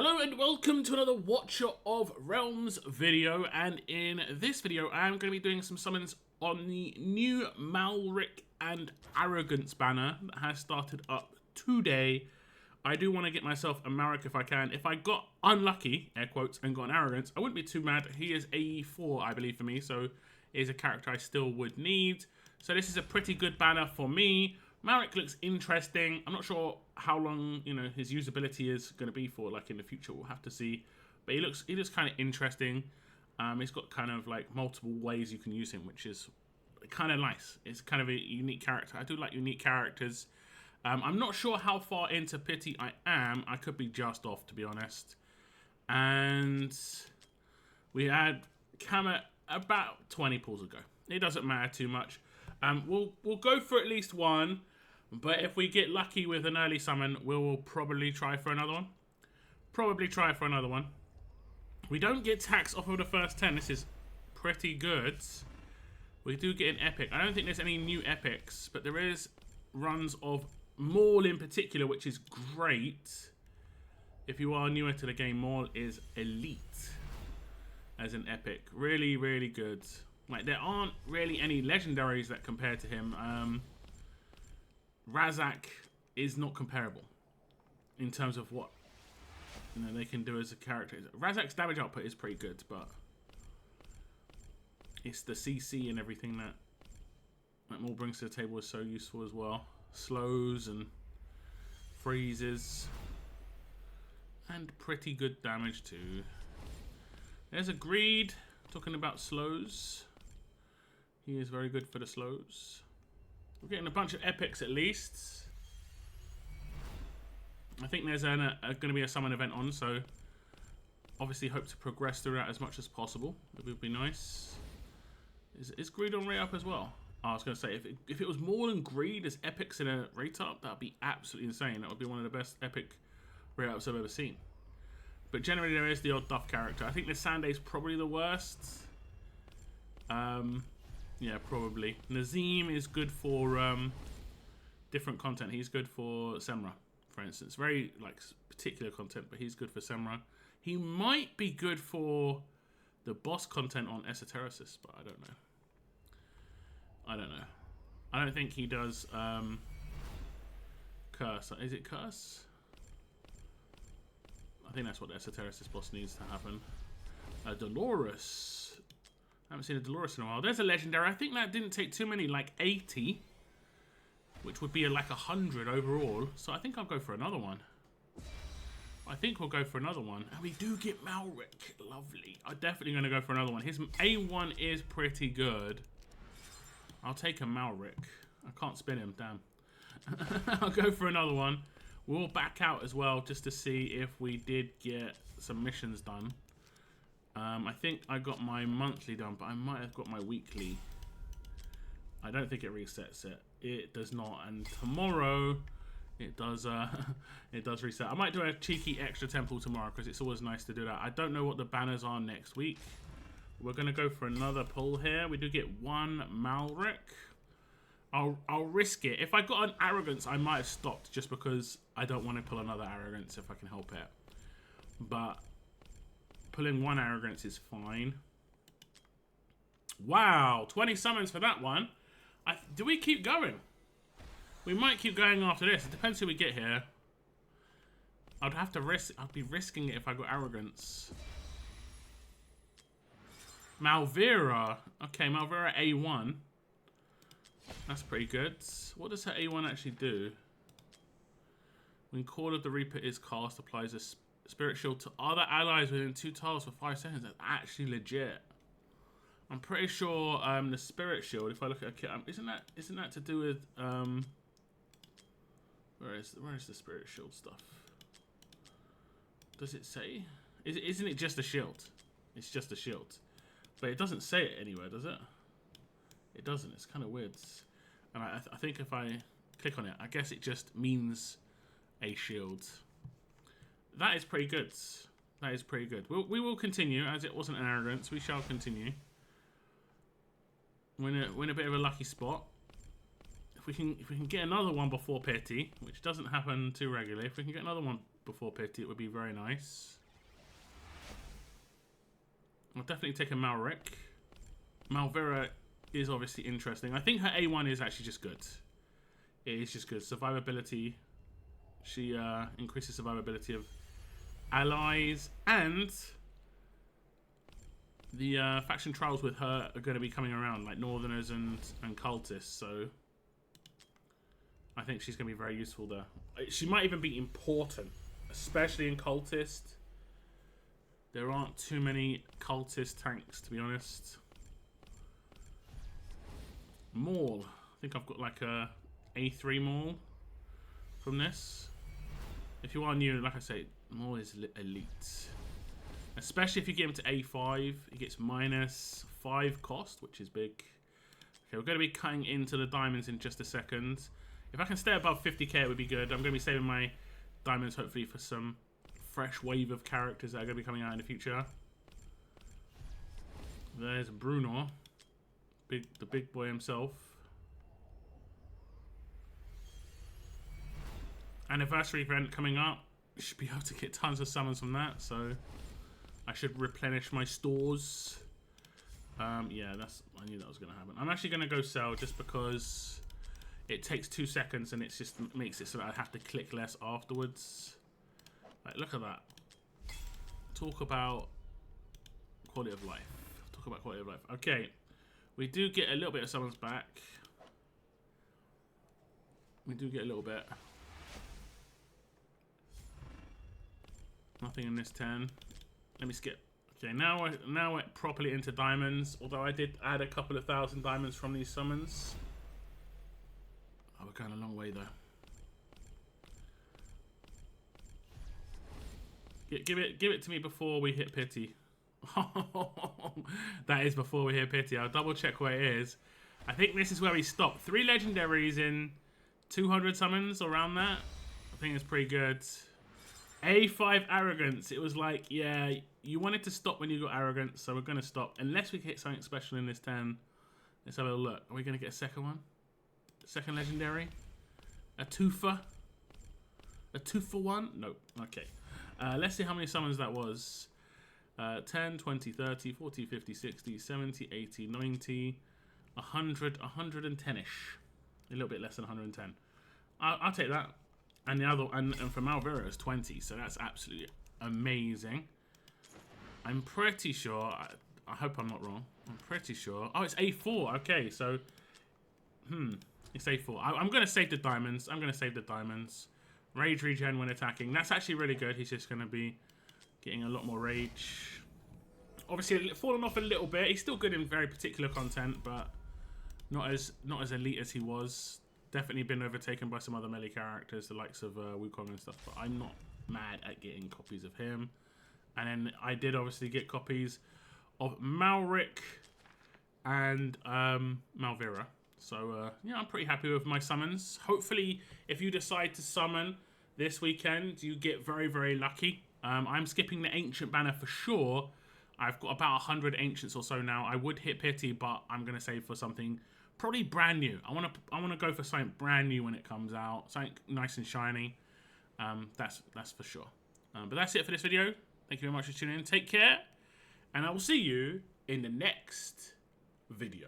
Hello and welcome to another Watcher of Realms video, and in this video I'm going to be doing some summons on the new Malrik and Arrogance banner that has started up today. I do want to get myself a Malrik if I can. If I got unlucky, air quotes, and got an Arrogance, I wouldn't be too mad. He is AE4, I believe, for me, so he is a character I still would need. So this is a pretty good banner for me. Malrik looks interesting. I'm not sure how long, his usability is going to be for, like, in the future. We'll have to see. But he looks kind of interesting. He's got kind of, like, multiple ways you can use him, which is kind of nice. It's kind of a unique character. I do like unique characters. I'm not sure how far into Pity I am. I could be just off, to be honest. And we had Kamet about 20 pulls ago. It doesn't matter too much. We'll go for at least one, but if we get lucky with an early summon, we'll probably try for another one. We don't get tax off of the first 10. This is pretty good. We do get an epic. I don't think there's any new epics, but there is runs of Maul in particular, which is great. If you are newer to the game, Maul is elite as an epic. Really, really good. Like, there aren't really any legendaries that compare to him. Razak is not comparable in terms of what they can do as a character. Razak's damage output is pretty good, but it's the CC and everything that Maul brings to the table is so useful as well. Slows and freezes, and pretty good damage too. There's a Greed talking about slows. He is very good for the slows. We're getting a bunch of epics at least. I think there's going to be a summon event on, so obviously hope to progress through that as much as possible. It would be nice. Is Greed on rate up as well? Oh, I was going to say, if it was more than Greed as epics in a rate up, that would be absolutely insane. That would be one of the best epic rate ups I've ever seen. But generally there is the odd duff character. I think the Sanday's probably the worst. Yeah, probably. Nazim is good for different content. He's good for Semra, for instance. Very, like, particular content, but he's good for Semra. He might be good for the boss content on Esotericist, but I don't know. I don't think he does Curse. Is it Curse? I think that's what the Esotericist boss needs to happen. Dolores. I haven't seen a Dolores in a while. There's a legendary. I think that didn't take too many, like 80, which would be like 100 overall. So I think I'll go for another one. And we do get Malrik. Lovely. I'm definitely going to go for another one. His A1 is pretty good. I'll take a Malrik. I can't spin him, damn. I'll go for another one. We'll back out as well just to see if we did get some missions done. I think I got my monthly done, but I might have got my weekly. I don't think it resets it. It does not, and tomorrow it does. It does reset. I might do a cheeky extra temple tomorrow because it's always nice to do that. I don't know what the banners are next week. We're gonna go for another pull here. We do get one Malrik. I'll risk it. If I got an Arrogance, I might have stopped just because I don't want to pull another Arrogance if I can help it. But pulling one Arrogance is fine. Wow, 20 summons for that one. Do we keep going? We might keep going after this. It depends who we get here. I'd have to risk. I'd be risking it if I got Arrogance. Malvira. Okay, Malvira A1. That's pretty good. What does her A1 actually do? When Call of the Reaper is cast, applies a Spirit Shield to other allies within 2 tiles for 5 seconds. That's actually legit. I'm pretty sure the Spirit Shield, if I look at a kit, isn't that to do with where is the Spirit Shield stuff? Does it say? Isn't it just a shield? It's just a shield. But it doesn't say it anywhere, does it? It doesn't. It's kind of weird. And I think if I click on it, I guess it just means a shield. That is pretty good. That is pretty good. We will continue, as it wasn't an Arrogance. We shall continue. We're in a bit of a lucky spot. If we can get another one before Pity, which doesn't happen too regularly, if we can get another one before Pity, it would be very nice. I'll definitely take a Malrik. Malvira is obviously interesting. I think her A1 is actually just good. It is just good. Survivability. She increases survivability of allies. And the faction trials with her are going to be coming around, like Northerners and cultists. So I think she's going to be very useful there. She might even be important, especially in cultist. There aren't too many cultist tanks, to be honest. Maul. I think I've got like a A3 Maul from this. If you are new, like I say, Maul is elite. Especially if you get him to A5, he gets -5 cost, which is big. Okay, we're going to be cutting into the diamonds in just a second. If I can stay above 50k, it would be good. I'm going to be saving my diamonds, hopefully, for some fresh wave of characters that are going to be coming out in the future. There's Bruno. The big boy himself. Anniversary event coming up. Should be able to get tons of summons from that, so I should replenish my stores. Yeah, I knew that was going to happen. I'm actually going to go sell just because it takes 2 seconds and it just makes it so that I have to click less afterwards. Like, look at that. Talk about quality of life. Talk about quality of life. Okay. We do get a little bit of summons back. We do get a little bit. Nothing in this 10. Let me skip. Okay, now we're properly into diamonds. Although I did add a couple of 1,000 diamonds from these summons. Oh, we're going a long way though. Give it to me before we hit pity. That is before we hit pity. I'll double check where it is. I think this is where we stop. 3 legendaries in 200 summons, around that. I think it's pretty good. A5 arrogance. It was like, yeah, you wanted to stop when you got arrogance, so we're going to stop. Unless we hit something special in this 10. Let's have a look. Are we going to get a second one? Second legendary? A twofer? A 2-for-1? Nope. Okay. Let's see how many summons that was. 10, 20, 30, 40, 50, 60, 70, 80, 90, 100, 110-ish. A little bit less than 110. I'll take that. And the other, and for Malvira is 20, so that's absolutely amazing. I'm pretty sure, I hope I'm not wrong. I'm pretty sure. Oh, it's A4. Okay, so, it's A4. I'm going to save the diamonds. I'm going to save the diamonds. Rage regen when attacking. That's actually really good. He's just going to be getting a lot more rage. Obviously, fallen off a little bit. He's still good in very particular content, but not as elite as he was. Definitely been overtaken by some other melee characters, the likes of Wukong and stuff. But I'm not mad at getting copies of him. And then I did obviously get copies of Malrik and Malvira. So, yeah, I'm pretty happy with my summons. Hopefully, if you decide to summon this weekend, you get very, very lucky. I'm skipping the Ancient banner for sure. I've got about 100 Ancients or so now. I would hit Pity, but I'm going to save for something probably brand new. I want to go for something brand new when it comes out. Something nice and shiny. That's for sure. But that's it for this video. Thank you very much for tuning in. Take care. And I will see you in the next video.